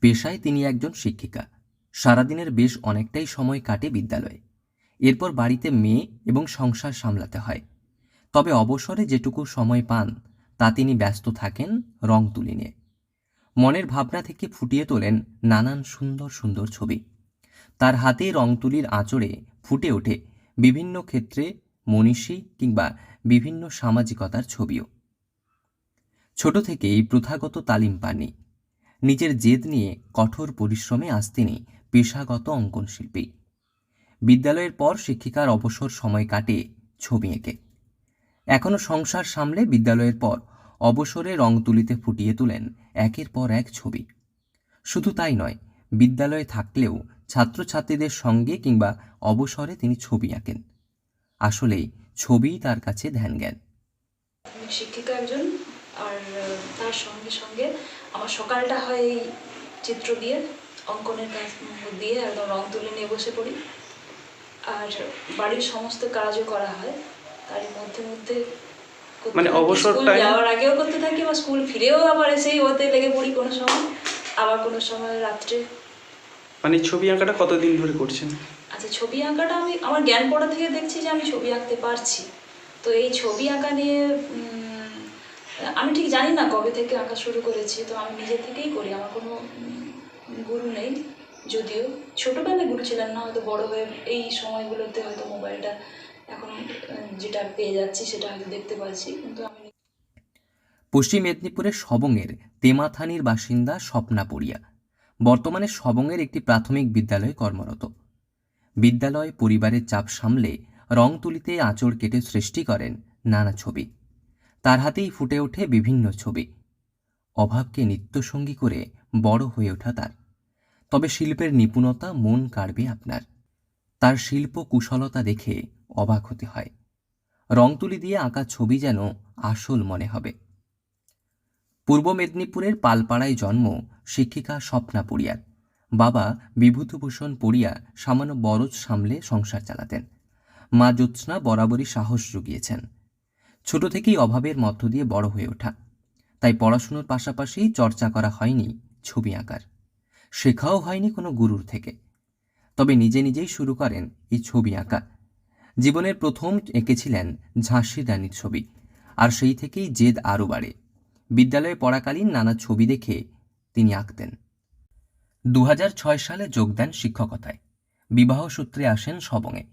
পেশায় তিনি একজন শিক্ষিকা। সারাদিনের বেশ অনেকটাই সময় কাটে বিদ্যালয়ে। এরপর বাড়িতে মেয়ে এবং সংসার সামলাতে হয়। তবে অবসরে যেটুকু সময় পান তা তিনি ব্যস্ত থাকেন রং তুলি নিয়ে। মনের ভাবনা থেকে ফুটিয়ে তোলেন নানান সুন্দর সুন্দর ছবি। তার হাতে রং তুলির আঁচড়ে ফুটে ওঠে বিভিন্ন ক্ষেত্রে মনীষী কিংবা বিভিন্ন সামাজিকতার ছবিও। ছোট থেকেই প্রথাগত তালিম পাননি। নিজের জেদ নিয়ে কঠোর পরিশ্রমে আজ তিনি পেশাগত অঙ্কন শিল্পী। বিদ্যালয়ের পর শিক্ষিকার অবসর সময় কাটে ছবি এঁকে। এখনও সংসার সামলে বিদ্যালয়ের পর অবসরে রং তুলিতে ফুটিয়ে তোলেন একের পর এক ছবি। শুধু তাই নয়, বিদ্যালয়ে থাকলেও ছাত্রছাত্রীদের সঙ্গে কিংবা অবসরে তিনি ছবি আঁকেন। আসলেই ছবিই তার কাছে ধ্যান জ্ঞান। শিক্ষিকা একজন, আর তার সঙ্গে সঙ্গে আমার সকালটা হয় এই চিত্র দিয়ে, অঙ্কনের কাজ দিয়ে একদম রং তুলে নিয়ে বসে পড়ি। আর বাড়ির সমস্ত কাজও করা হয় তারই মধ্যে মধ্যে, মানে অবসর স্কুল যাওয়ার আগেও করতে থাকি বা স্কুল ফিরেও আবার এসেই ওতে লেগে পড়ি কোনো সময়, আবার কোনো সময় রাত্রে। মানে ছবি আঁকাটা কতদিন ধরে করছেন? আচ্ছা, ছবি আঁকাটা আমি আমার জ্ঞান পড়া থেকে দেখছি যে আমি ছবি আঁকতে পারছি। তো এই ছবি আঁকা নিয়ে আমি ঠিক জানি না কবে থেকে আঁকা শুরু করেছি। তো আমি নিজে থেকেই করি, আমার কোনো গুরু নেই। যদিও ছোটোবেলায় গুরু ছিলেন না, হয়তো বড়ো হয়ে এই সময়গুলোতে হয়তো মোবাইলটা এখন যেটা পেয়ে যাচ্ছি সেটা হয়তো দেখতে পাচ্ছি, কিন্তু আমি। পশ্চিম মেদিনীপুরের সবংয়ের তেমাথানির বাসিন্দা স্বপ্না পড়িয়া বর্তমানে সবংয়ের একটি প্রাথমিক বিদ্যালয়ে কর্মরত। বিদ্যালয় পরিবারের চাপ সামলে রং তুলিতে আঁচড় কেটে সৃষ্টি করেন নানা ছবি। তার হাতেই ফুটে ওঠে বিভিন্ন ছবি। অভাবকে নিত্যসঙ্গী করে বড় হয়ে ওঠা তার। তবে শিল্পের নিপুণতা মন কাড়বে আপনার। তার শিল্প কুশলতা দেখে অবাক হতে হয়। রং তুলি দিয়ে আঁকা ছবি যেন আসল মনে হবে। পূর্ব মেদিনীপুরের পালপাড়ায় জন্ম শিক্ষিকা স্বপ্না পড়িয়ার। বাবা বিভূতিভূষণ পড়িয়া সামান্য বরজ সামলে সংসার চালাতেন। মা জ্যোৎস্না বরাবরই সাহস জুগিয়েছেন। ছোট থেকেই অভাবের মধ্য দিয়ে বড় হয়ে ওঠা, তাই পড়াশুনোর পাশাপাশি চর্চা করা হয়নি ছবি আঁকার। শেখাও হয়নি কোনো গুরুর থেকে। তবে নিজে নিজেই শুরু করেন এই ছবি আঁকা। জীবনের প্রথম এঁকেছিলেন ঝাঁসির রানীর ছবি, আর সেই থেকেই জেদ আরও বাড়ে। বিদ্যালয়ে পড়াকালীন নানা ছবি দেখে তিনি আঁকতেন। 2006 সালে যোগ দেন শিক্ষকতায়। বিবাহ সূত্রে আসেন সবংয়ে।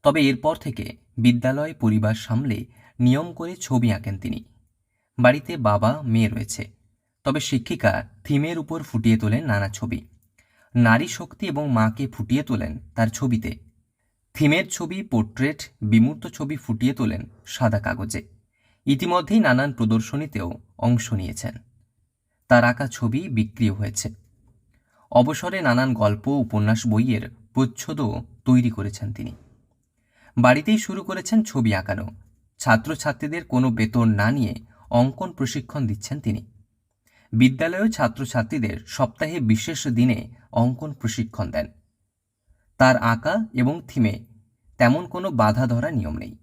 তবে এরপর থেকে বিদ্যালয় পরিবার সামলে নিয়ম করে ছবি আঁকেন তিনি। বাড়িতে বাবা মেয়ে রয়েছে, তবে শিক্ষিকা থিমের উপর ফুটিয়ে তোলেন নানা ছবি। নারী শক্তি এবং মাকে ফুটিয়ে তোলেন তার ছবিতে। থিমের ছবি, পোর্ট্রেট, বিমূর্ত ছবি ফুটিয়ে তোলেন সাদা কাগজে। ইতিমধ্যেই নানান প্রদর্শনীতেও অংশ নিয়েছেন। তার আঁকা ছবি বিক্রিও হয়েছে। অবসরে নানান গল্প, উপন্যাস, বইয়ের প্রচ্ছদও তৈরি করেছেন তিনি। বাড়িতেই শুরু করেছেন ছবি আঁকানো। ছাত্রছাত্রীদের কোনো বেতন না নিয়ে অঙ্কন প্রশিক্ষণ দিচ্ছেন তিনি। বিদ্যালয়েও ছাত্রছাত্রীদের সপ্তাহে বিশেষ দিনে অঙ্কন প্রশিক্ষণ দেন। তার আঁকা এবং থিমে তেমন কোনো বাধা ধরা নিয়ম নেই।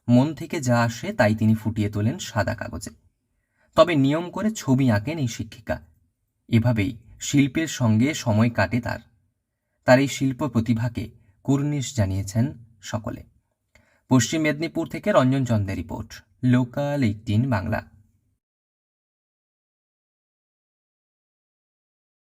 মন থেকে যা আসে তাই তিনি ফুটিয়ে তোলেন সাদা কাগজে। তবে নিয়ম করে ছবি আঁকেন এই শিক্ষিকা। এভাবেই শিল্পের সঙ্গে সময় কাটে তার। তার এই শিল্প প্রতিভাকে কুর্নিশ জানিয়েছেন সকলে। পশ্চিম মেদিনীপুর থেকে রঞ্জন চন্দ্রের রিপোর্ট, লোকাল 18 বাংলা।